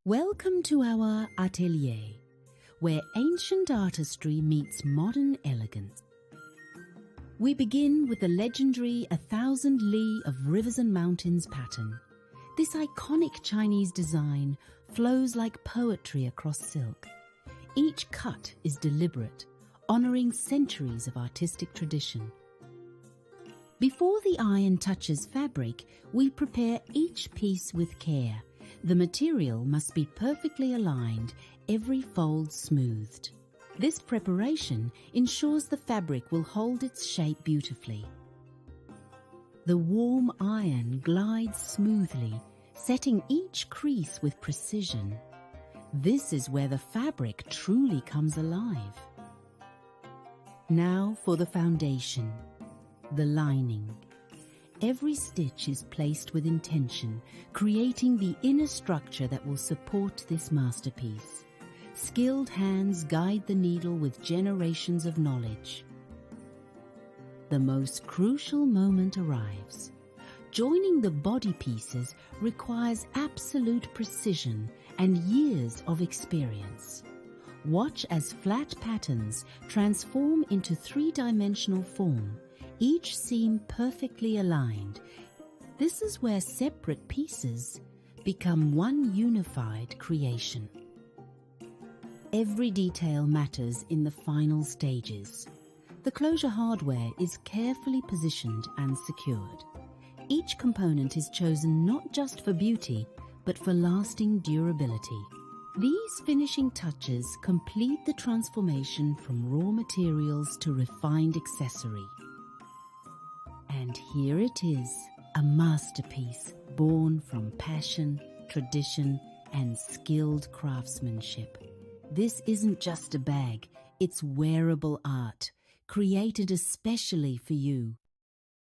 Welcome to our atelier, where ancient artistry meets modern elegance. We begin with the legendary 1,000 li of rivers and mountains pattern. This iconic Chinese design flows like poetry across silk. Each cut is deliberate, honoring centuries of artistic tradition. Before the iron touches fabric, we prepare each piece with care. The material must be perfectly aligned, every fold smoothed. This preparation ensures the fabric will hold its shape beautifully. The warm iron glides smoothly, setting each crease with precision. This is where the fabric truly comes alive. Now for the foundation, the lining. Every stitch is placed with intention, creating the inner structure that will support this masterpiece. Skilled hands guide the needle with generations of knowledge. The most crucial moment arrives. Joining the body pieces requires absolute precision and years of experience. Watch as flat patterns transform into three-dimensional form, each seam perfectly aligned. This is where separate pieces become one unified creation. Every detail matters in the final stages. The closure hardware is carefully positioned and secured. Each component is chosen not just for beauty, but for lasting durability. These finishing touches complete the transformation from raw materials to refined accessory. And here it is, a masterpiece born from passion, tradition, and skilled craftsmanship. This isn't just a bag, it's wearable art, created especially for you.